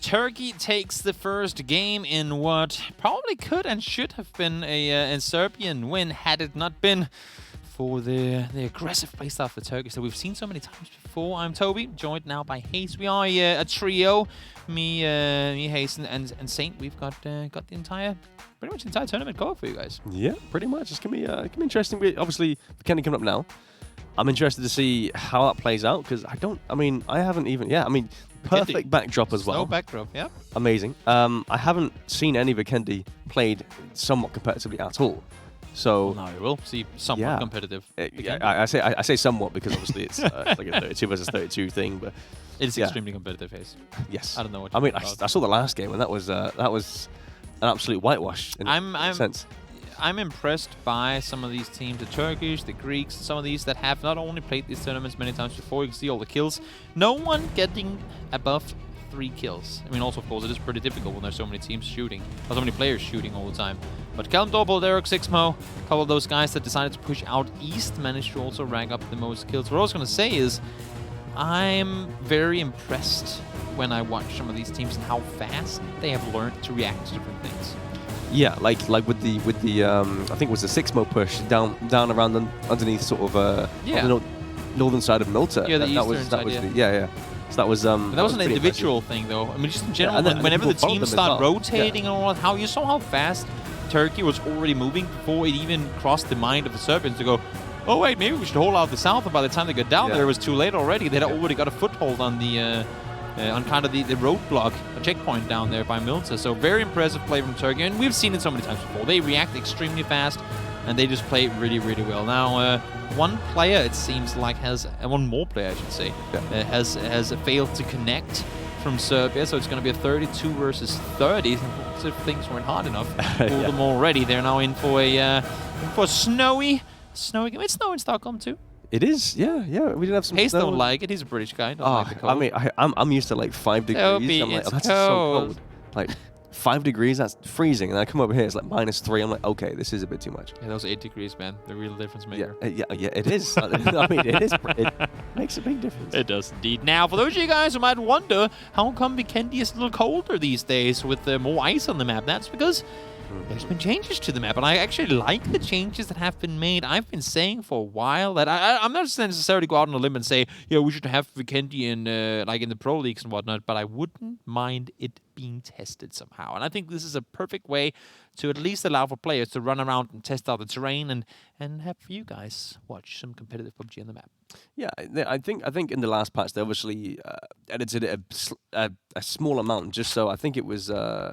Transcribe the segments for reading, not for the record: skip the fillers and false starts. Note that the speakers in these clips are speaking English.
Turkey takes the first game in what probably could and should have been a Serbian win had it not been for the aggressive playstyle of the Turkish that we've seen so many times before. I'm Toby, joined now by Hayes. We are a trio, me, Hayes, and Saint. We've got pretty much the entire tournament covered for you guys. Yeah, pretty much. It's gonna be interesting. Obviously, Vikendi coming up now. I'm interested to see how that plays out because I haven't even. Yeah, I mean, perfect backdrop as well. No backdrop, yeah. Amazing. I haven't seen any Vikendi played somewhat competitively at all. So now you will see somewhat competitive. I say somewhat because obviously it's like a 32 versus 32 thing, but it's extremely competitive. Hayes. Yes. I don't know what. I mean, I saw the last game and that was an absolute whitewash. In a sense. I'm impressed by some of these teams, the Turkish, the Greeks, some of these that have not only played these tournaments many times before. You can see all the kills. No one getting above 3 kills. I mean, also, of course, it is pretty difficult when there's so many teams shooting, or so many players shooting all the time. But Callum Doppel, Derek, Sixmo, a couple of those guys that decided to push out east managed to also rank up the most kills. What I was going to say is, I'm very impressed when I watch some of these teams and how fast they have learned to react to different things. Yeah, like with the I think it was the Sixmo push down around underneath sort of on the northern side of Milta. Yeah, the eastern side. So that was that was an individual thing though. I mean, just in general, whenever the teams start rotating and all that, how you saw how fast Turkey was already moving before it even crossed the mind of the Serbians to go, oh wait, maybe we should hold out the south. And by the time they got down there, it was too late already. They'd already got a foothold on the on kind of the roadblock, a checkpoint down there by Milta. So very impressive play from Turkey, and we've seen it so many times before. They react extremely fast, and they just play really, really well. Now, one player, it seems like, one more player, I should say, has failed to connect from Serbia, so it's going to be a 32 versus 30. So if things weren't hard enough for them already, they're now in for a snowy game. It's snow in Stockholm too. It is, yeah. We did have some. Hayes don't like it. He's a British guy. Don't like the cold. I mean, I'm used to like 5 degrees. I'm like, that's so cold. Like 5 degrees, that's freezing. And I come over here, it's like -3. I'm like, okay, this is a bit too much. Yeah, those 8 degrees, man. The real difference maker. Yeah, it is. I mean, it makes a big difference. It does indeed. Now, for those of you guys who might wonder, how come Vikendi is a little colder these days with more ice on the map? That's because there's been changes to the map, and I actually like the changes that have been made. I've been saying for a while that I'm not necessarily go out on a limb and say, we should have Vikendi in like in the pro leagues and whatnot, but I wouldn't mind it being tested somehow. And I think this is a perfect way to at least allow for players to run around and test out the terrain and have you guys watch some competitive PUBG on the map. Yeah, I think in the last patch they obviously edited it a small amount, just so I think it was I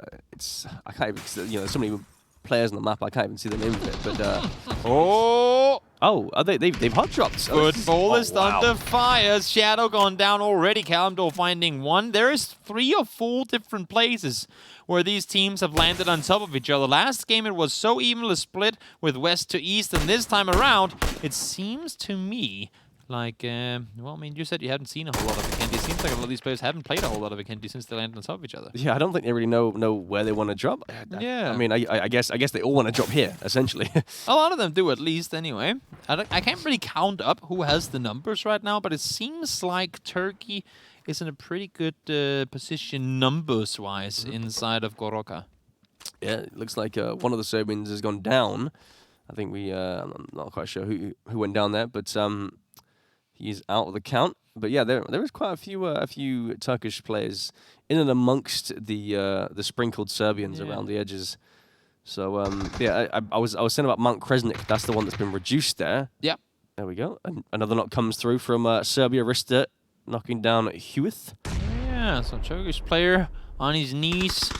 can't even, there's so many players on the map I can't even see the name of it, but they've hot dropped. Football is under fire. Shadow gone down already. Kalimdor finding one. There is 3 or 4 different places where these teams have landed on top of each other. Last game it was so evenly split with west to east, and this time around it seems to me like, well, I mean, you said you hadn't seen a whole lot of Vikendi. It seems like a lot of these players haven't played a whole lot of Vikendi since they landed on top of each other. Yeah, I don't think they really know where they want to drop. Yeah. I mean, I guess they all want to drop here, essentially. A lot of them do, at least, anyway. I can't really count up who has the numbers right now, but it seems like Turkey is in a pretty good position numbers-wise inside of Goroka. Yeah, it looks like one of the Serbians has gone down. I think I'm not quite sure who went down there, but he's out of the count. But yeah, there is quite a few Turkish players in and amongst the sprinkled Serbians around the edges. So I was saying about Mount Kresnik. That's the one that's been reduced there. Yeah. There we go. And another knock comes through from Serbia Rista, knocking down Hewith. Yeah, so Turkish player on his knees.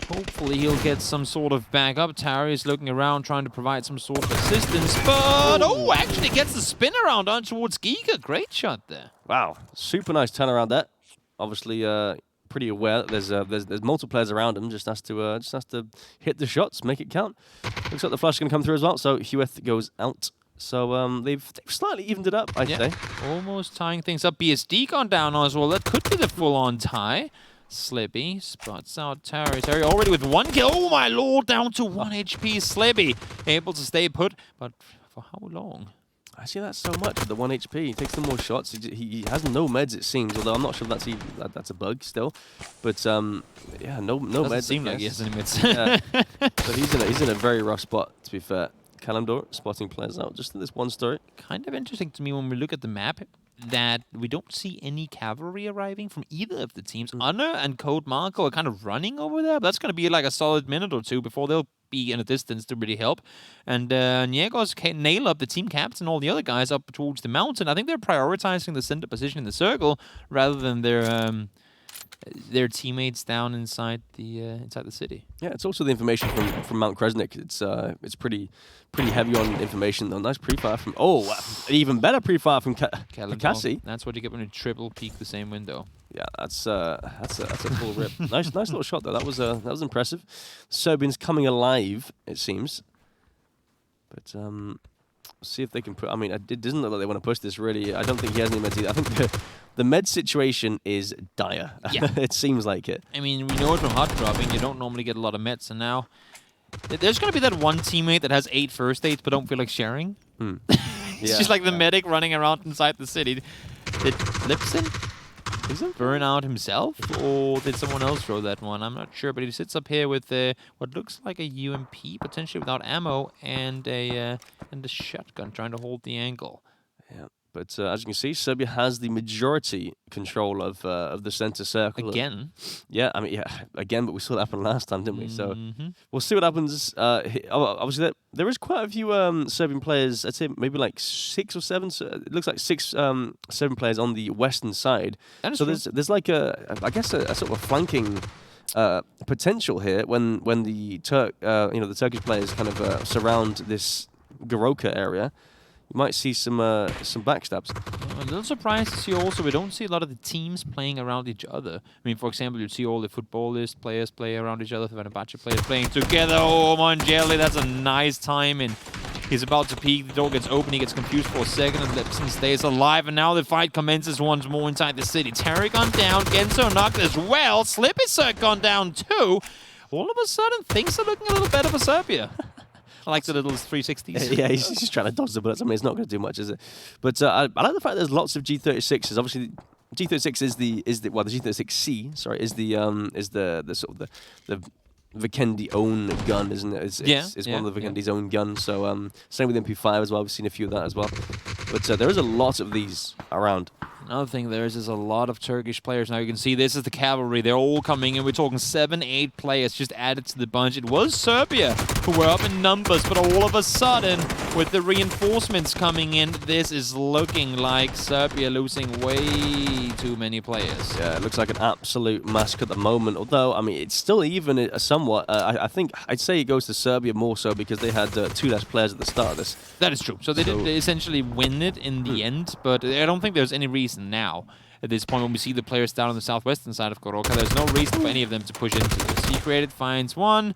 Hopefully he'll get some sort of backup. Tari is looking around, trying to provide some sort of assistance, but actually gets the spin around on towards Giga. Great shot there. Wow, super nice turnaround there. Obviously, pretty aware that there's multiple players around him. Just has to hit the shots, make it count. Looks like the flash is going to come through as well. So Hewith goes out. So they've slightly evened it up, I'd say. Almost tying things up. BSD gone down as well. That could be the full-on tie. Slibby spots out Terry. Terry already with 1 kill. Oh my lord, down to 1 HP. Slibby able to stay put, but for how long? I see that so much with the 1 HP. He takes some more shots. He has no meds, it seems. Although I'm not sure if that's a bug still. But yeah, no meds. Doesn't seem like he has any meds. Yeah. But he's in a very rough spot, to be fair. Kalimdor spotting players out just in this one story. Kind of interesting to me when we look at the map that we don't see any cavalry arriving from either of the teams. Anna and Code Marco are kind of running over there, but that's going to be like a solid minute or two before they'll be in a distance to really help. And Niegos nail up the team captain, all the other guys up towards the mountain. I think they're prioritizing the center position in the circle rather than their teammates down inside the city. Yeah, it's also the information from Mount Kresnik. It's pretty heavy on information though. Nice pre-fire from even better pre-fire from Cassie. That's what you get when you triple peek the same window. Yeah, that's a full rip. Nice little shot though. That was impressive. Serbians coming alive, it seems. But see if they can put. I mean, it doesn't look like they want to push this really. I don't think he has any meds either. I think the med situation is dire. Yeah. It seems like it. I mean, we know it from hot dropping. You don't normally get a lot of meds, and now there's going to be that one teammate that has 8 first aids but don't feel like sharing. It's just like the medic running around inside the city. Did Lipson burn out himself, or did someone else throw that one? I'm not sure, but he sits up here with what looks like a UMP, potentially without ammo, and a shotgun trying to hold the angle. Yeah. But as you can see, Serbia has the majority control of the center circle. Again? Yeah, I mean, again, but we saw that happen last time, didn't we? So we'll see what happens. Obviously, there is quite a few Serbian players, I'd say maybe like 6 or 7. So it looks like 6, 7 players on the western side. So there's like I guess a sort of flanking potential here when the the Turkish players kind of surround this Goroka area. You might see some backstabs. I'm a little surprised to see also we don't see a lot of the teams playing around each other. I mean, for example, you see all the footballist players play around each other, the Fenerbahce players playing together. Oh, Mangelli, that's a nice time. And he's about to peek. The door gets open. He gets confused for a second, and Lipson stays alive. And now the fight commences once more inside the city. Terry gone down. Genso knocked as well. Slippy Cirque gone down too. All of a sudden, things are looking a little better for Serbia. I like the little 360s. Yeah, he's just trying to dodge the bullets. I mean, it's not going to do much, is it? But I like the fact there's lots of G36s. Obviously, G36 is the G36C. Sorry, is the sort of the Vikendi own gun, isn't it? It's one of the Vikendi's own guns. So same with MP5 as well. We've seen a few of that as well. But there is a lot of these around. Another thing there is a lot of Turkish players. Now you can see this is the cavalry. They're all coming in. We're talking 7, 8 players just added to the bunch. It was Serbia who were up in numbers, but all of a sudden, with the reinforcements coming in, this is looking like Serbia losing way too many players. Yeah, it looks like an absolute massacre at the moment. Although, I mean, it's still even somewhat. I think I'd say it goes to Serbia more so because they had 2 less players at the start of this. That is true. So they did essentially win it in the end, but I don't think there's any reason now, at this point, when we see the players down on the southwestern side of Goroka, there's no reason for any of them to push into this. He created, finds one.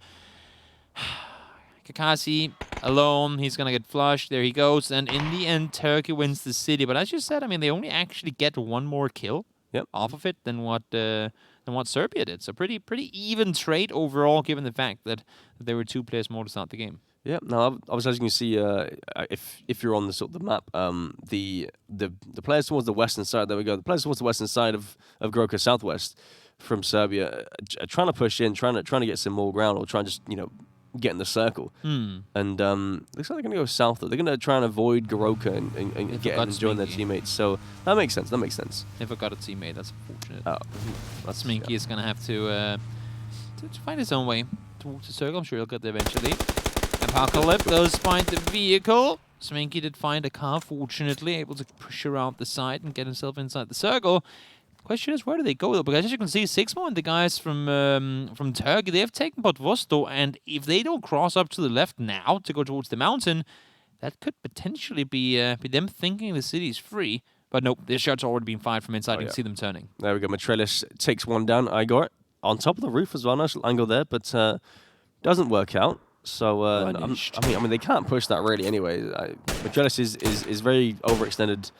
Kakashi alone, he's going to get flushed. There he goes. And in the end, Turkey wins the city. But as you said, I mean, they only actually get 1 more kill off of it than what Serbia did. So pretty even trade overall, given the fact that there were 2 players more to start the game. Yeah. Now, obviously, as you can see, if you're on the sort of the map, the players towards the western side. There we go. The players towards the western side of Goroka Southwest from Serbia are trying to push in, trying to get some more ground, or trying to just get in the circle. And looks like they're going to go south. They're going to try and avoid Goroka and get in and join their teammates. So that makes sense. Never got a teammate. That's unfortunate. Oh, Sminky is going to have to find his own way towards the circle. I'm sure he'll get there eventually. Apocalypse does find the vehicle. Sminky did find a car, fortunately, able to push around the side and get himself inside the circle. Question is, where do they go though? Because as you can see, Sigma and the guys from Turkey, they have taken Potvosto, and if they don't cross up to the left now to go towards the mountain, that could potentially be them thinking the city's free. But nope, their shot's already been fired from inside. You can see them turning. There we go. Matrelis takes one down. Igor on top of the roof as well. Nice little angle there, but doesn't work out. So I mean, they can't push that really anyway. Matrelis is very overextended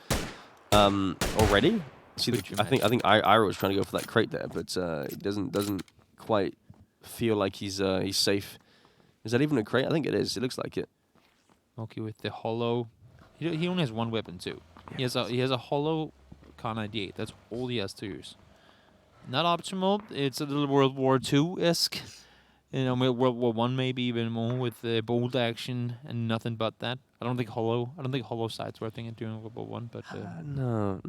already. See, I think Ira was trying to go for that crate there, but he doesn't quite feel like he's safe. Is that even a crate? I think it is. It looks like it. Okay, with the hollow He only has one weapon too. He has a hollow Kar 98. That's all he has to use. Not optimal. It's a little World War II-esque. You know, World War I maybe even more with bolt action and nothing but that. I don't think hollow sights were a thing during World War One, but no.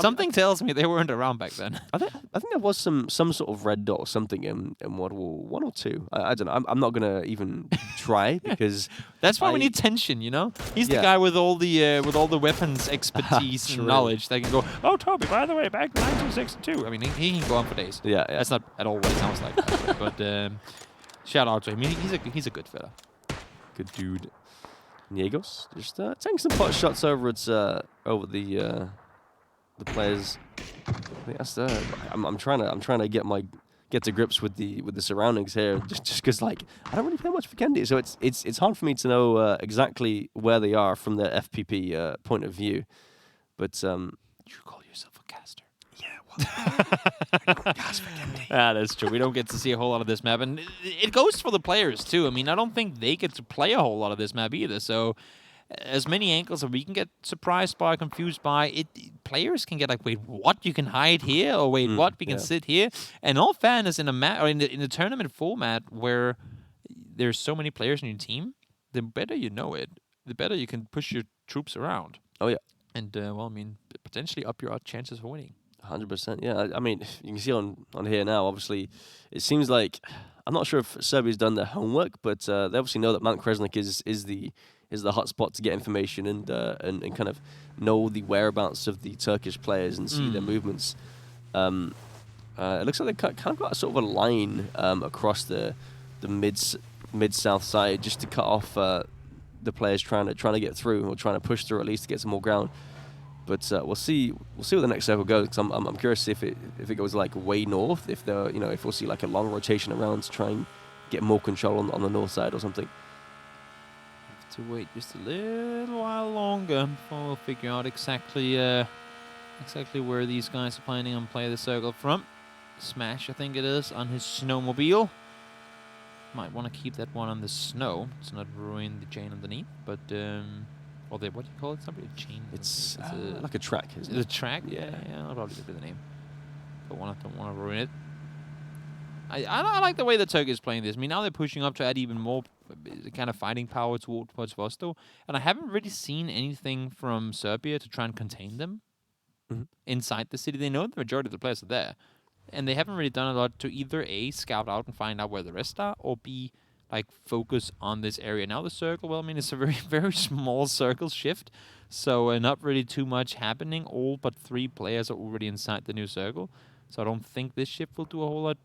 Something tells me they weren't around back then. I think there was some sort of red dot or something in World War One or two. I don't know. I'm not gonna even try because that's why we need tension. You know, he's the guy with all the weapons expertise and knowledge that can go. Oh, Toby, by the way, back in 1962. I mean, he can go on for days. Yeah. That's not at all what it sounds like. But shout out to him. He's a good fella. Good dude. Niegos just taking some pot shots over the players. I think that's I'm trying to get to grips with the surroundings here, just because like I don't really play much Vikendi, so it's hard for me to know exactly where they are from the FPP point of view. But you call yourself a caster? Yeah, well, that's true. We don't get to see a whole lot of this map, and it goes for the players too. I mean, I don't think they get to play a whole lot of this map either. So, as many angles that we can get surprised by, confused by, players can get like, wait, what? You can hide here, or wait, what? We can sit here. And all fairness, in a map or in the tournament format where there's so many players in your team, the better you know it, the better you can push your troops around. Oh yeah, and well, I mean, potentially up your chances for winning. 100%. Yeah, I mean, you can see on here now, obviously, it seems like, I'm not sure if Serbia's done their homework, but they obviously know that Mount Kresnik is the hot spot to get information and kind of know the whereabouts of the Turkish players and see their movements. It looks like they kind of got sort of a line across the mid-south side just to cut off the players trying to get through, or trying to push through at least to get some more ground. But we'll see where the next circle goes. Cause I'm curious if it goes like way north, if we'll see like a long rotation around to try and get more control on the north side or something. Have to wait just a little while longer before we'll figure out exactly where these guys are planning on playing the circle from. Smash, I think it is, on his snowmobile. Might want to keep that one on the snow to not ruin the chain underneath, but. Or what do you call it? It's not really a chain. It's like a track, isn't it? The track? Yeah, I'll probably give it the name. Don't want to ruin it. I like the way that Turkey is playing this. I mean, now they're pushing up to add even more kind of fighting power towards Vosto. And I haven't really seen anything from Serbia to try and contain them inside the city. They know the majority of the players are there. And they haven't really done a lot to either A, scout out and find out where the rest are, or B, like focus on this area. Now the circle, well, I mean, it's a very, very small circle shift, so not really too much happening. All but 3 players are already inside the new circle, so I don't think this shift will do a whole lot.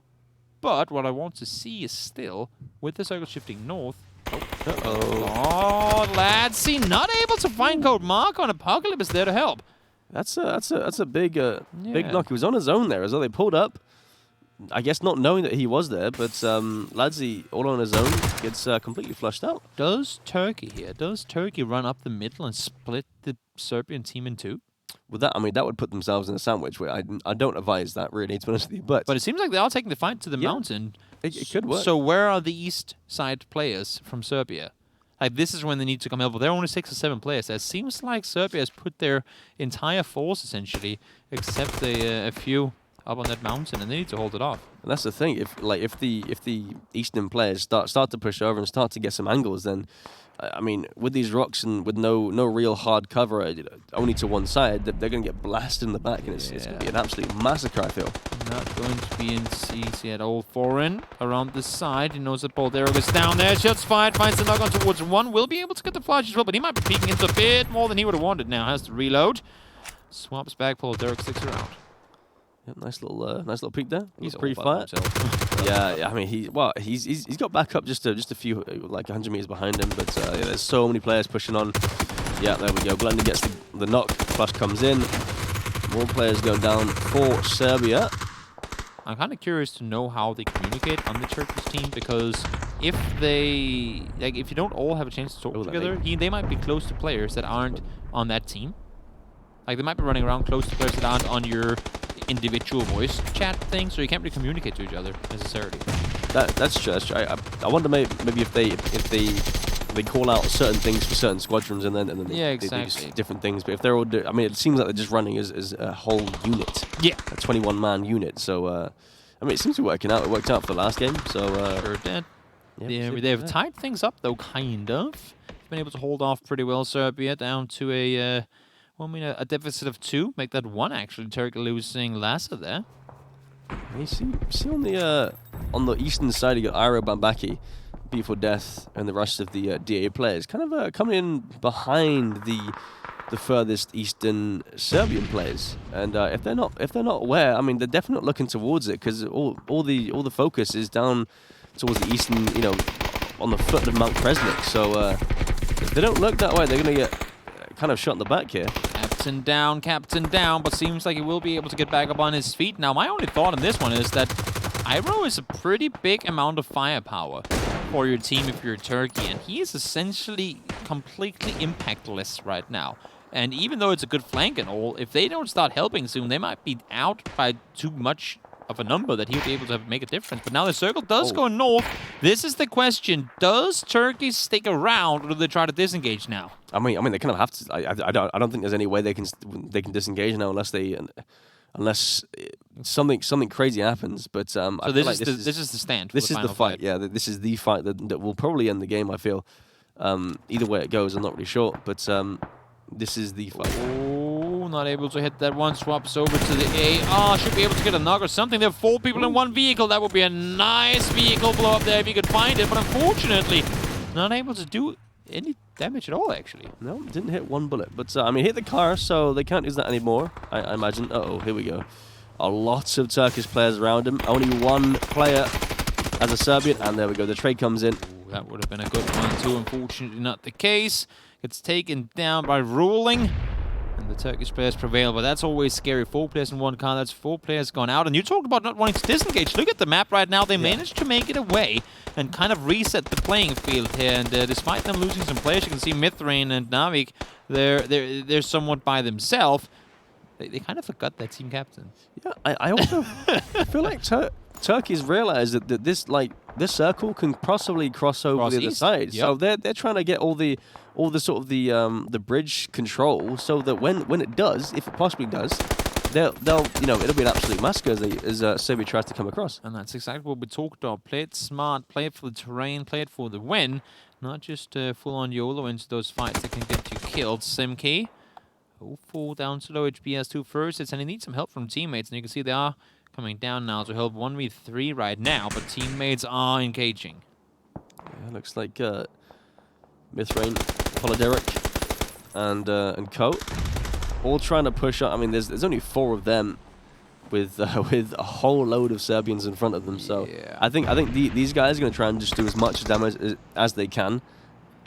But what I want to see is still, with the circle shifting north... Oh, lads, see, not able to find Code Mark on Apocalypse there to help. That's a big knock. He was on his own there as well. They pulled up. I guess not knowing that he was there, but Ladzi, all on his own, gets completely flushed out. Does Turkey run up the middle and split the Serbian team in 2? With that, I mean, that would put themselves in a sandwich. Where I don't advise that, really, to be honest with you. But it seems like they are taking the fight to the mountain. It could work. So where are the east side players from Serbia? Like, this is when they need to come help. But there are only 6 or 7 players. It seems like Serbia has put their entire force, essentially, except a few... up on that mountain, and they need to hold it off. And that's the thing. If the eastern players start to push over and start to get some angles, then I mean, with these rocks and with no real hard cover, only to one side, they're going to get blasted in the back, and it's going to be an absolute massacre, I feel. Not going to be easy at all. Foreign around the side. He knows that Boldero is down there. Shots fired. Finds the knock on towards 1. Will be able to get the flash as well, but he might be peeking into a bit more than he would have wanted now. Has to reload. Swaps back. Boldero sticks around. Yep, nice little peek there. He's pretty flat. Yeah. I mean, he's got back up just a few, like 100 meters behind him. But there's so many players pushing on. Yeah, there we go. Glenda gets the knock. Flash comes in. More players going down for Serbia. I'm kind of curious to know how they communicate on the Turkish team, because if you don't all have a chance to talk together, they might be close to players that aren't on that team. Like, they might be running around close to players that aren't on your individual voice chat thing, so you can't really communicate to each other necessarily. That's true. I wonder maybe if they they call out certain things for certain squadrons, and then they do exactly. different things. But if they're all, I mean, it seems like they're just running as a whole unit. Yeah, a 21-man unit. So I mean, it seems to be working out. It worked out for the last game. So sure did. Yeah, They've tied things up though, kind of. Been able to hold off pretty well. Serbia down to a deficit of 2. Make that 1 actually. Turkey losing Lassa there. You see on the eastern side, you got Iro Bambaki, Beautiful Death, and the rest of the DA players, kind of coming in behind the furthest eastern Serbian players. And if they're not aware, I mean, they're definitely not looking towards it, because all the focus is down towards the eastern, you know, on the foot of Mount Kresnik. So if they don't look that way, they're going to get kind of shot in the back here. Captain down, but seems like he will be able to get back up on his feet. Now, my only thought in this one is that Iro is a pretty big amount of firepower for your team if you're Turkey, and he is essentially completely impactless right now. And even though it's a good flank and all, if they don't start helping soon, they might be out by too much of a number that he'll be able to make a difference. But now the circle does go north. This is the question. Does Turkey stick around, or do they try to disengage now? I mean, they kind of have to. I don't think there's any way they can disengage now unless something crazy happens. But so this is the stand. This is the fight. Yeah, this is the fight that will probably end the game. I feel. Either way it goes, I'm not really sure. But this is the fight. Oh, not able to hit that one. Swaps over to the A. Oh, should be able to get a knock or something. There are 4 people in one vehicle. That would be a nice vehicle blow up there if you could find it. But unfortunately, not able to do any damage at all, actually. No, didn't hit 1 bullet. But, I mean, hit the car, so they can't use that anymore, I imagine. Uh-oh, here we go. A lot of Turkish players around him. Only 1 player as a Serbian. And there we go. The trade comes in. Ooh, that would have been a good one, too. Unfortunately, not the case. Gets taken down by Ruling. And the Turkish players prevail, but that's always scary. 4 players in 1 car, that's 4 players gone out. And you talked about not wanting to disengage. Look at the map right now. They managed to make it away and kind of reset the playing field here. And despite them losing some players, you can see Mithrain and Navik, they're somewhat by themselves. They kind of forgot their team captain. Yeah, I also feel like Turkey's realized that this circle can possibly cross over the other side. Yep. So they're trying to get all the sort of the bridge control, so that when it does, if it possibly does, they'll it'll be an absolute massacre as Serbia tries to come across. And that's exactly what we talked about. Play it smart, play it for the terrain, play it for the win, not just full on YOLO into those fights that can get you killed. Simki, fall down to low HP as 2 first, and he needs some help from teammates, and you can see they are coming down now to help 1v3 right now, but teammates are engaging. Yeah, looks like Mithrain, Polideric, and Co. all trying to push up. I mean, there's only 4 of them with a whole load of Serbians in front of them. So I think these guys are going to try and just do as much damage as they can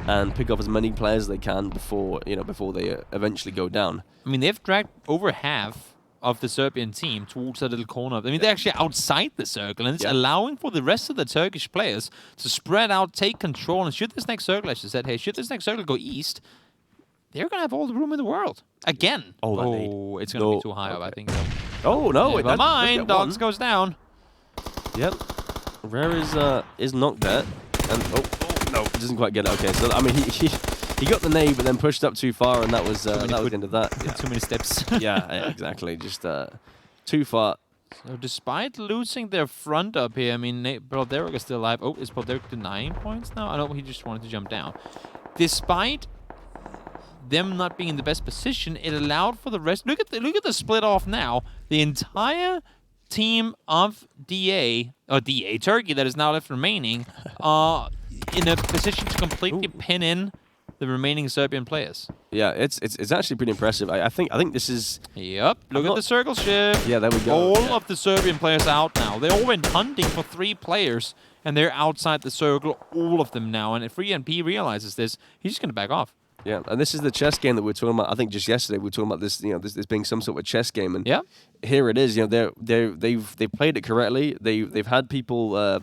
and pick up as many players as they can before they eventually go down. I mean, they've dragged over half of the Serbian team towards that little corner. I mean, they're actually outside the circle, and it's allowing for the rest of the Turkish players to spread out, take control, and should this next circle, as you said, hey, should this next circle go east, they're going to have all the room in the world. Again. Oh, it's going to be too high up, I think. Oh, no. Never mind. Dogs goes down. Yep. Rare is knocked there. And, no, doesn't quite get it. Okay, so, I mean, he got the nade, but then pushed up too far, and that was the end of that. Yeah. Too many steps. yeah, exactly. Just too far. So despite losing their front up here, I mean, Broderick is still alive. Oh, is Broderick denying points now? I know he just wanted to jump down. Despite them not being in the best position, it allowed for the rest. Look at the split off now. The entire team of Turkey that is now left remaining, in a position to completely pin in the remaining Serbian players. Yeah, it's actually pretty impressive. I think this is. Yep. Look at the circle shift. Yeah, there we go. All of the Serbian players out now. They all went hunting for 3 players, and they're outside the circle. All of them now. And if FreeNP realizes this, he's just going to back off. Yeah, and this is the chess game that we were talking about. I think just yesterday we were talking about this. This being some sort of chess game, and here it is. They've played it correctly. They've had people,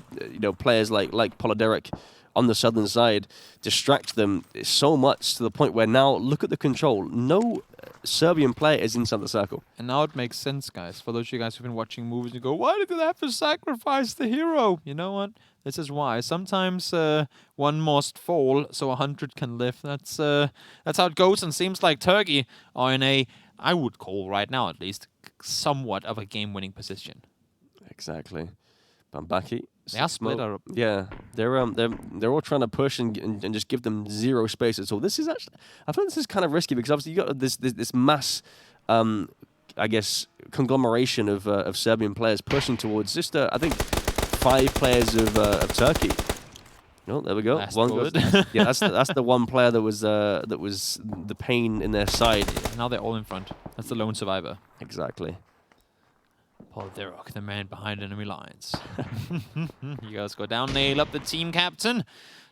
players like Polideric on the southern side distract them so much to the point where now, look at the control. No Serbian player is inside the circle. And now it makes sense, guys. For those of you guys who've been watching movies and go, why did they have to sacrifice the hero? You know what? This is why. Sometimes one must fall so 100 can live. That's how it goes. And seems like Turkey are in a, I would call right now at least, somewhat of a game-winning position. Exactly. Bambaki. They are split up. Yeah, they're all trying to push and just give them zero space at all. This is actually, I feel this is kind of risky because obviously you got this mass, I guess, conglomeration of Serbian players pushing towards just I think 5 players of Turkey. Oh, there we go. Last One goes, yeah, that's the one player that was the pain in their side. Yeah, now they're all in front. That's the lone survivor. Exactly. Paul Derok, the man behind enemy lines. You guys go down, nail up the team captain.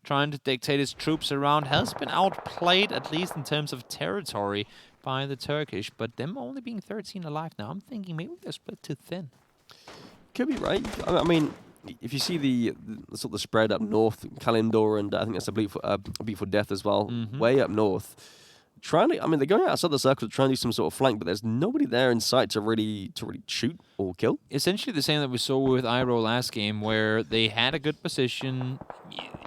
Trying to dictate his troops around. Has been outplayed, at least in terms of territory, by the Turkish. But them only being 13 alive now, I'm thinking maybe they're split too thin. Could be right. I mean, if you see the sort of spread up north, Kalimdor, and I think that's a Beat for Death as well, way up north. Trying to, I mean, they're going outside the circle to try and do some sort of flank, but there's nobody there in sight to really shoot or kill. Essentially the same that we saw with Iroh last game, where they had a good position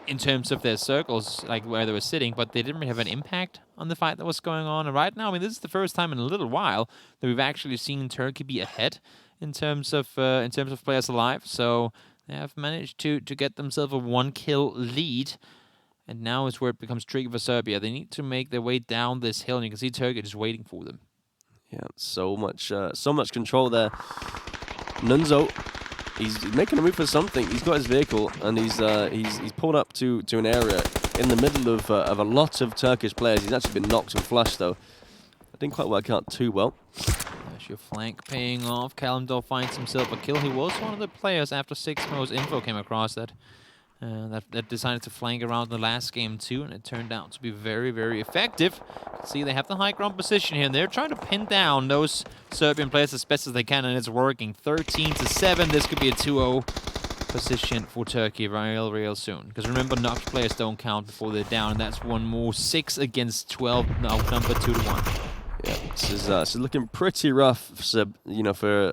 in terms of their circles, like where they were sitting, but they didn't really have an impact on the fight that was going on. And right now, I mean, this is the first time in a little while that we've actually seen Turkey be ahead in terms of players alive. So they have managed to get themselves a 1-kill lead. And now is where it becomes tricky for Serbia. They need to make their way down this hill, and you can see Turkey just waiting for them. Yeah, so much control there. Nunzo, he's making a move for something. He's got his vehicle, and he's pulled up to an area in the middle of a lot of Turkish players. He's actually been knocked and flushed, though. It didn't quite work out too well. There's your flank paying off. Kalimdor finds himself a kill. He was one of the players after 6 mo's info came across that decided to flank around the last game too, and it turned out to be very, very effective. See, they have the high ground position here, and they're trying to pin down those Serbian players as best as they can, and it's working. 13-7. This could be a 2-0 position for Turkey real soon. Because remember, knocked players don't count before they're down, and that's one more. 6 against 12, outnumbered 2-1. Yeah, this is looking pretty rough, for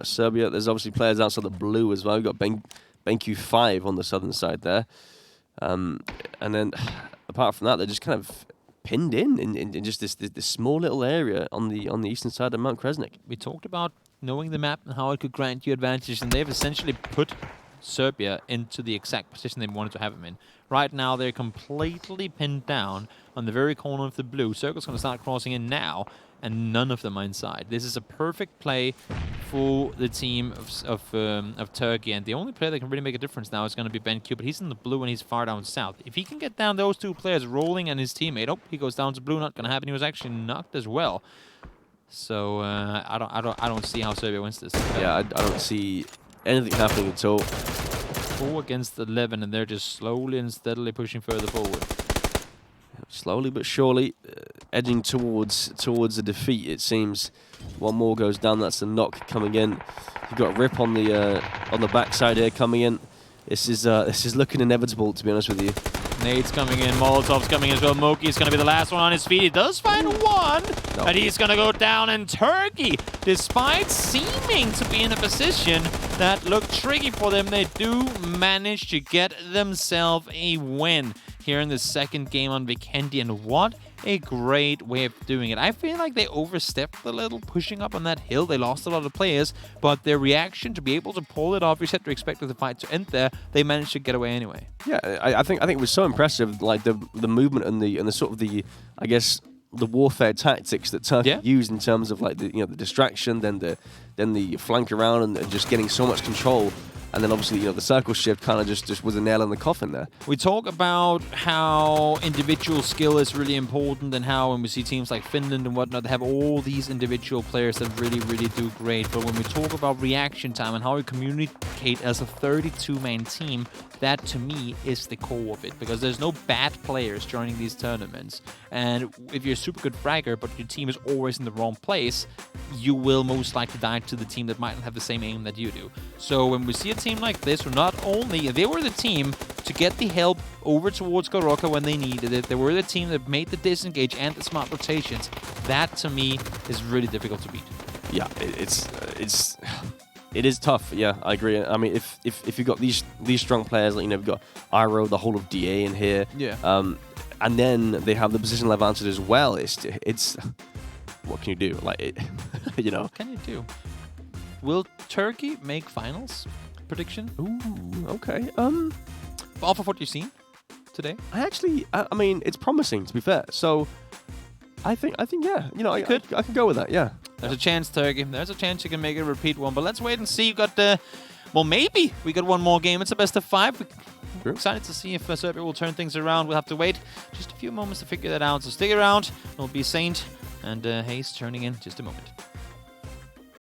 Serbia. There's obviously players outside the blue as well. We've got BenQ 5 on the southern side there. And then, apart from that, they're just kind of pinned in just this small little area on the eastern side of Mount Kresnik. We talked about knowing the map and how it could grant you advantage, and they've essentially put Serbia into the exact position they wanted to have them in. Right now, they're completely pinned down on the very corner of the blue. Circle's going to start crossing in now, and none of them are inside. This is a perfect play for the team of Turkey, and the only player that can really make a difference now is going to be BenQ, but he's in the blue and he's far down south. If he can get down those 2 players, Rolling and his teammate, oh, he goes down to blue, not going to happen. He was actually knocked as well. So I don't see how Serbia wins this. Yeah, I don't see anything happening at all. 4 against 11, and they're just slowly and steadily pushing further forward. Slowly but surely, edging towards a defeat. It seems. One more goes down. That's the knock coming in. You've got Rip on the backside here coming in. This is looking inevitable, to be honest with you. Nade's coming in, Molotov's coming in as well. Moki's going to be the last one on his feet. He does find one, and he's going to go down. And Turkey, despite seeming to be in a position that looked tricky for them, they do manage to get themselves a win here in the second game on Vikendi. And what a great way of doing it. I feel like they overstepped a little pushing up on that hill. They lost a lot of players, but their reaction to be able to pull it off, you said to expect the fight to end there, they managed to get away anyway. Yeah, I think it was so impressive, like the movement and the sort of the, I guess, the warfare tactics that Turkey used in terms of like the distraction, then the flank around and just getting so much control. And then obviously, the circle shift kind of just was a nail in the coffin there. We talk about how individual skill is really important, and how when we see teams like Finland and whatnot, they have all these individual players that really, really do great. But when we talk about reaction time and how we communicate as a 32-man team, that to me is the core of it, because there's no bad players joining these tournaments. And if you're a super good fragger, but your team is always in the wrong place, you will most likely die to the team that might not have the same aim that you do. So when we see a team like this, who not only they were the team to get the help over towards Goroka when they needed it. They were the team that made the disengage and the smart rotations. That, to me, is really difficult to beat. Yeah, it is tough. Yeah, I agree. I mean, if you've got these strong players, like, you know, we've got Iroh, the whole of DA in here. Yeah. And then they have the positional advantage as well. It's what can you do? Like, you know. What can you do? Will Turkey make finals? Prediction? Ooh, okay. Off of what you've seen today? I mean, it's promising, to be fair. So, I think, yeah. You know, I can go with that. Yeah. There's a chance, Turkey. There's a chance you can make it a repeat one. But let's wait and see. You got well, maybe we got one more game. It's a best of 5. We're excited to see if Serbia will turn things around. We'll have to wait just a few moments to figure that out. So stick around. It'll be Saint and Hayes turning in just a moment.